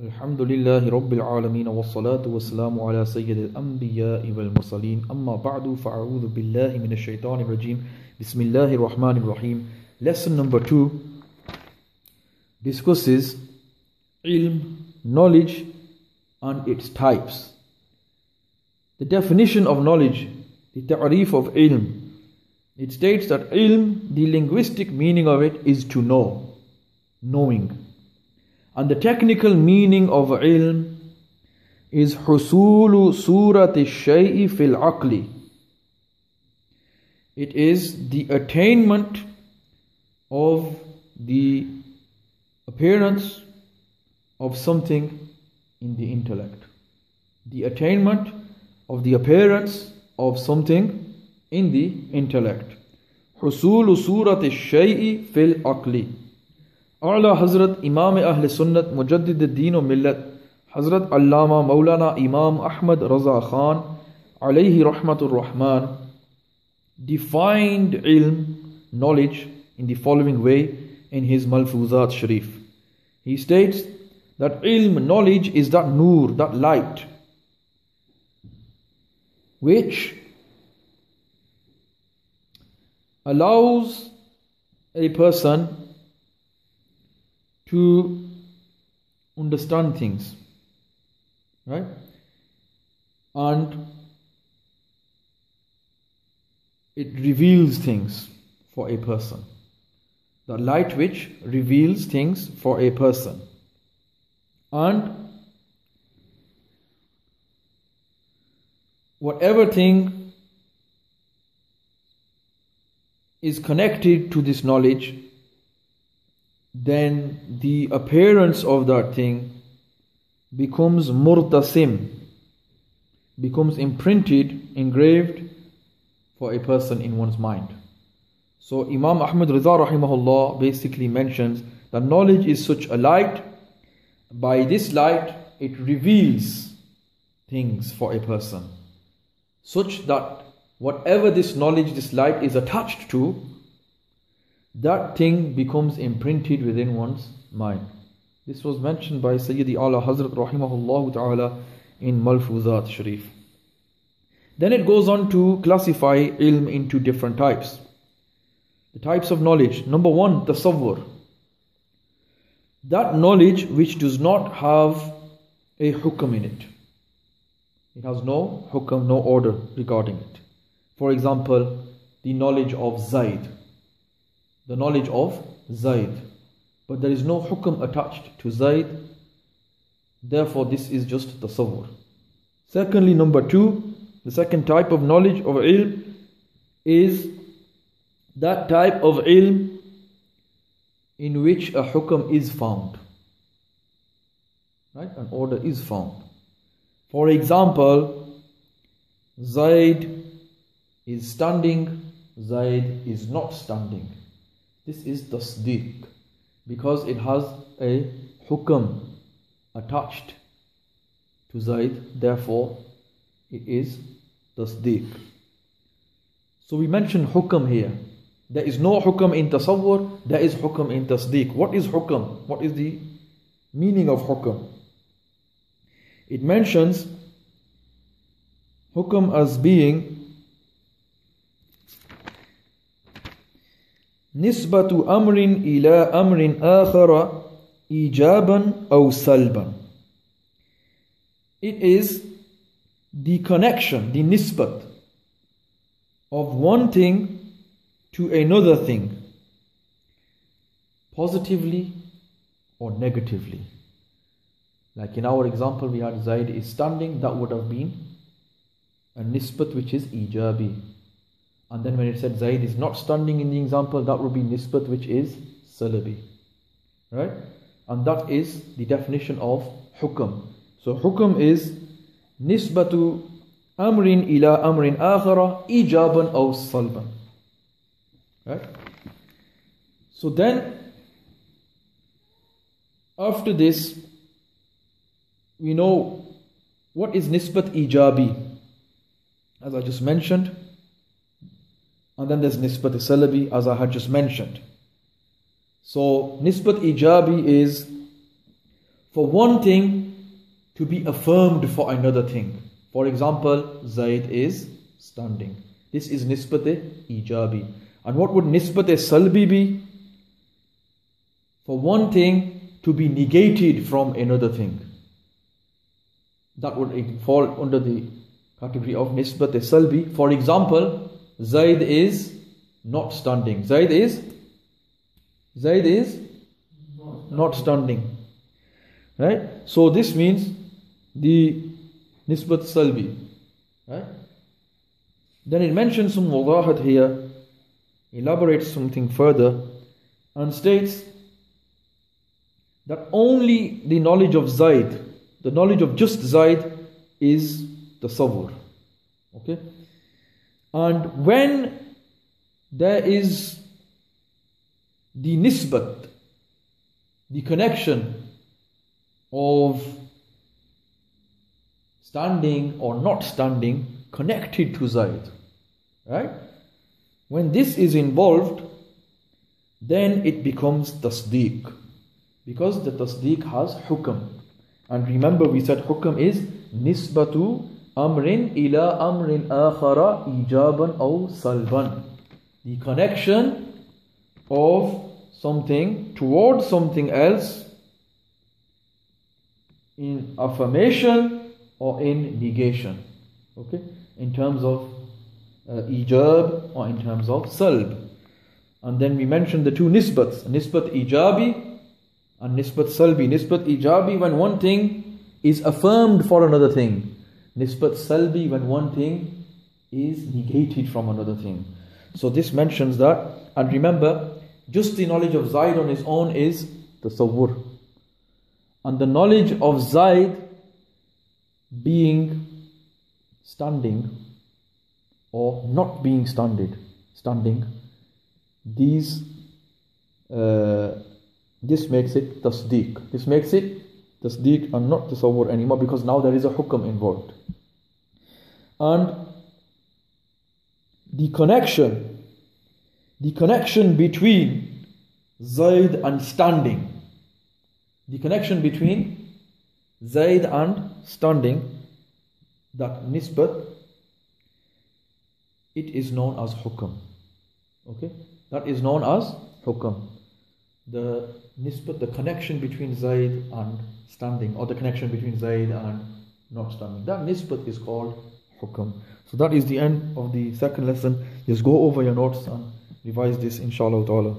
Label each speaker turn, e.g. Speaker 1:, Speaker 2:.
Speaker 1: الحمد لله رب العالمين والصلاة والسلام على سيد الأنبياء والمرسلين أما بعد فأعوذ بالله من الشيطان الرجيم بسم الله الرحمن الرحيم. Lesson number 2 discusses ilm, knowledge and its types. The definition of knowledge, the ta'rif of ilm. It states that ilm, the linguistic meaning of it is to know, knowing. And the technical meaning of ilm is husulu surati shay'i fil aqli. It is the attainment of the appearance of something in the intellect. The attainment of the appearance of something in the intellect. Husulu surati shay'i fil aqli. A'la Hazrat Imam Ahl Sunnat Mujaddid ad-Din wa Millat Hazrat Allama Maulana Imam Ahmad Raza Khan alayhi rahmatur rahman defined ilm, knowledge, in the following way in his Malfuzat Sharif. He states that ilm, knowledge, is that nur, that light, which allows a person to understand things, right? And it reveals things for a person. The light which reveals things for a person. And whatever thing is connected to this knowledge, then the appearance of that thing becomes murtasim, becomes imprinted, engraved for a person in one's mind. So Imam Ahmad Riza rahimahullah basically mentions that knowledge is such a light. By this light it reveals things for a person, such that whatever this knowledge, this light is attached to, that thing becomes imprinted within one's mind. This was mentioned by Sayyidi Ala Hazrat rahimahullah ta'ala in Malfuzat Sharif. Then it goes on to classify ilm into different types. The types of knowledge. Number 1, tasawwur. That knowledge which does not have a hukm in it. It has no hukm, no order regarding it. For example, the knowledge of Zaid. The knowledge of Zaid. But there is no hukm attached to Zaid. Therefore, this is just tasawwur. Secondly, number 2, the second type of knowledge of ilm is that type of ilm in which a hukm is found. Right? An order is found. For example, Zaid is standing, Zaid is not standing. This is tasdeeq, because it has a hukm attached to Zaid, therefore it is tasdeeq. So we mentioned hukm here. There is no hukm in tasawwur, there is hukm in tasdeeq. What is hukm? What is the meaning of hukm? It mentions hukm as being nisbatu amrin ila amrin akhara ijaban aw salban. It is the connection, the nisbat of one thing to another thing, positively or negatively. Like in our example, we had Zaid is standing, that would have been a nisbat which is ijabi. And then when it said Zaid is not standing in the example, that would be nisbat which is salabi. Right? And that is the definition of hukm. So hukm is nisbatu amrin ila amrin akhara ijaban aw salban. Right? So then, after this, we know what is nisbat ijabi, as I just mentioned. And then there's nisbat salabi, as I had just mentioned. So nisbat ijabi is for one thing to be affirmed for another thing. For example, Zaid is standing. This is nisbat ijabi. And what would nisbat salbi be? For one thing to be negated from another thing. That would fall under the category of nisbat salbi. For example, Zaid is not standing. Zaid is not standing. Right? So this means the nisbat salbi. Right? Then it mentions some wadahat here, elaborates something further, and states that only the knowledge of Zaid, the knowledge of just Zaid, is tasawwur. Okay? And when there is the nisbat, the connection of standing or not standing connected to Zaid, right? When this is involved, then it becomes tasdeeq, because the tasdeeq has hukm. And remember, we said hukm is nisbatu amrin ila amrin akhara ijaban aw salban, the connection of something towards something else in affirmation or in negation. Okay, in terms of ijab or in terms of salb. And then we mentioned the two nisbats, nisbat ijabi and nisbat salbi. Nisbat ijabi, when one thing is affirmed for another thing. Nisbat salbi, when one thing is negated from another thing. So this mentions that. And remember, just the knowledge of Zaid on his own is tasawwur. And the knowledge of Zaid being standing or not being standing, this makes it tasdeeq. This makes it tasdeeq and not tasawwur anymore, because now there is a hukm involved. And the connection between Zaid and standing, that nisbat, it is known as hukm. Okay, that is known as hukm. The nisbat, the connection between Zaid and standing, or the connection between Zaid and not standing, that nisbat is called hukm. So that is the end of the second lesson. Just go over your notes and revise this, inshallah ta'ala.